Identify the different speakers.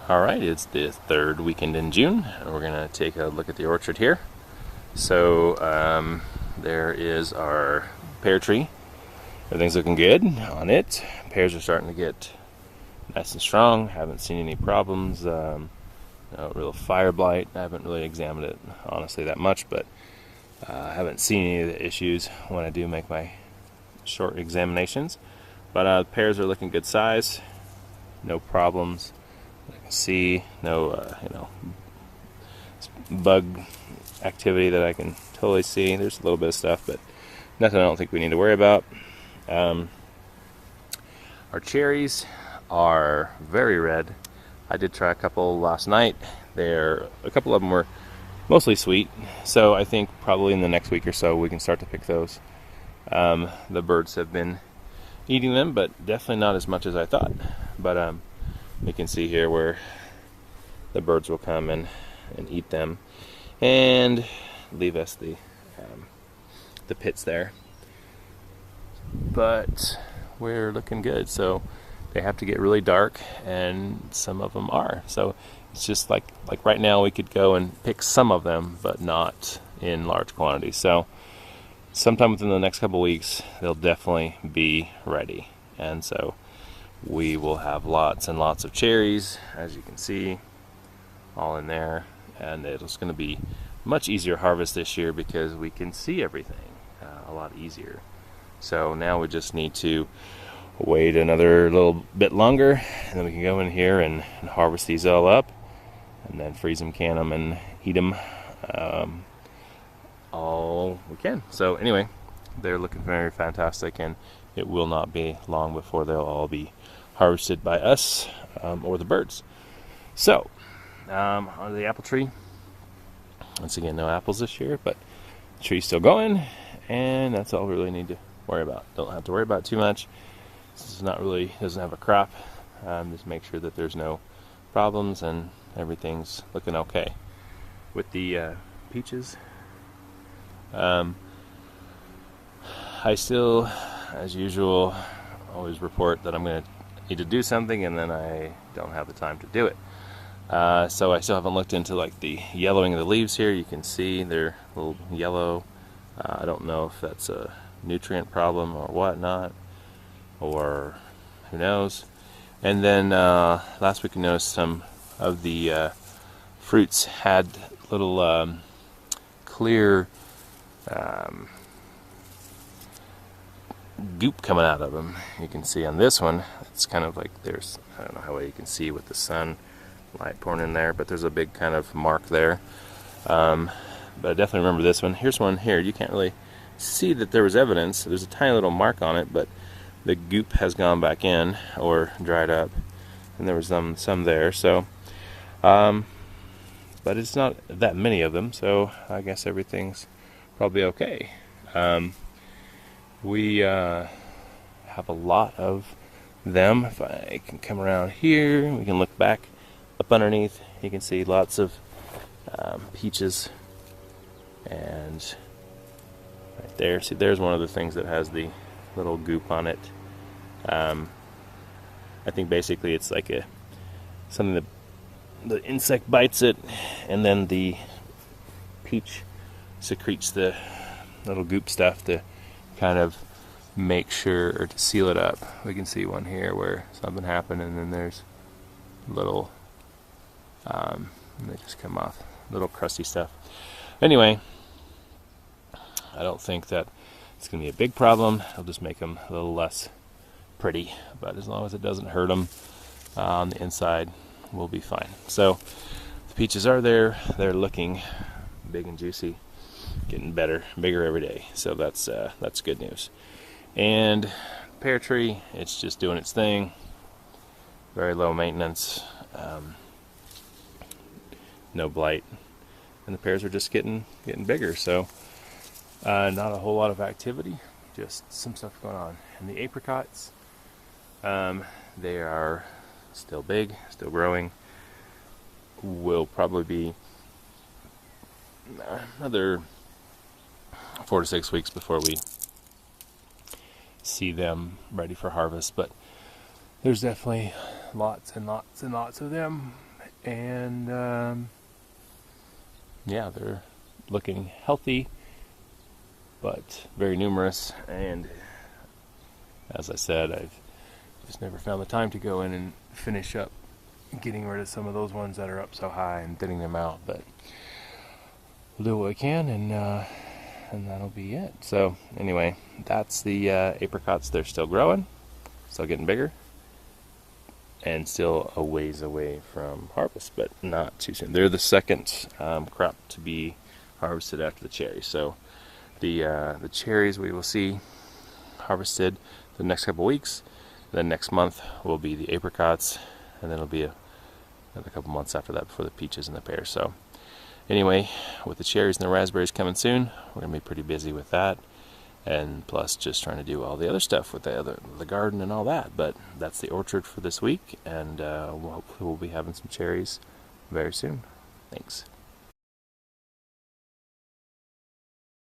Speaker 1: Alright, it's the third weekend in June, and we're going to take a look at the orchard here. So, there is our pear tree. Everything's looking good on it. Pears are starting to get nice and strong. Haven't seen any problems. No real fire blight. I haven't really examined it, honestly, that much, but I haven't seen any of the issues when I do make my short examinations. But the pears are looking good size. No problems. I can see no, bug activity that I can totally see. There's a little bit of stuff, but nothing I don't think we need to worry about. Our cherries are very red. I did try a couple last night. A couple of them were mostly sweet, so I think probably in the next week or so we can start to pick those. The birds have been eating them, but definitely not as much as I thought. But you can see here where the birds will come and eat them and leave us the pits there. But we're looking good. So they have to get really dark, and some of them are. So it's just like right now we could go and pick some of them, but not in large quantities. So sometime within the next couple weeks, they'll definitely be ready. And so we will have lots and lots of cherries, as you can see, all in there. And it's going to be much easier harvest this year because we can see everything a lot easier. So now we just need to wait another little bit longer, and then we can go in here and harvest these all up, and then freeze them, can them, and eat them all we can. So anyway, they're looking very fantastic, and it will not be long before they'll all be harvested by us or the birds. So on the apple tree, once again, no apples this year, but the tree's still going, and that's all we really need to worry about. Don't have to worry about too much. This is not really, doesn't have a crop. Just make sure that there's no problems and everything's looking okay. With the peaches, I still, as usual, always report that I'm going to need to do something, and then I don't have the time to do it. So I still haven't looked into like the yellowing of the leaves here. You can see they're a little yellow. I don't know if that's a nutrient problem or whatnot, or who knows. And then last week I noticed some of the fruits had little clear goop coming out of them. You can see on this one, it's kind of like there's, I don't know how well you can see with the sun light pouring in there, but there's a big kind of mark there. But I definitely remember this one. Here's one here. You can't really see that there was evidence. There's a tiny little mark on it, but the goop has gone back in or dried up, and there was some there. So, but it's not that many of them, so I guess everything's probably okay. We have a lot of them. If I can come around here, we can look back up underneath. You can see lots of peaches, and right there, see, there's one of the things that has the little goop on it. I think basically it's like something that the insect bites it, and then the peach secretes the little goop stuff to kind of make sure, or to seal it up. We can see one here where something happened, and then there's little they just come off, little crusty stuff. Anyway, I don't think that it's going to be a big problem. It'll just make them a little less pretty, but as long as it doesn't hurt them on the inside, we'll be fine. So the peaches are there. They're looking big and juicy, getting bigger every day. So that's good news. And pear tree, it's just doing its thing. Very low maintenance, no blight, and the pears are just getting bigger. So not a whole lot of activity, just some stuff going on. And the apricots, they are still big, still growing. Will probably be another 4 to 6 weeks before we see them ready for harvest, but there's definitely lots and lots and lots of them, And yeah, they're looking healthy, but very numerous. And as I said, I've just never found the time to go in and finish up getting rid of some of those ones that are up so high and thinning them out. But we'll do what we can, and that'll be it. So anyway, that's the apricots. They're still growing, still getting bigger, and still a ways away from harvest, but not too soon. They're the second crop to be harvested after the cherries. So the cherries we will see harvested the next couple weeks. Then next month will be the apricots, and then it'll be another couple months after that before the peaches and the pears. So anyway, with the cherries and the raspberries coming soon, we're gonna be pretty busy with that, and plus just trying to do all the other stuff with the garden and all that. But that's the orchard for this week, and hopefully we'll be having some cherries very soon. Thanks.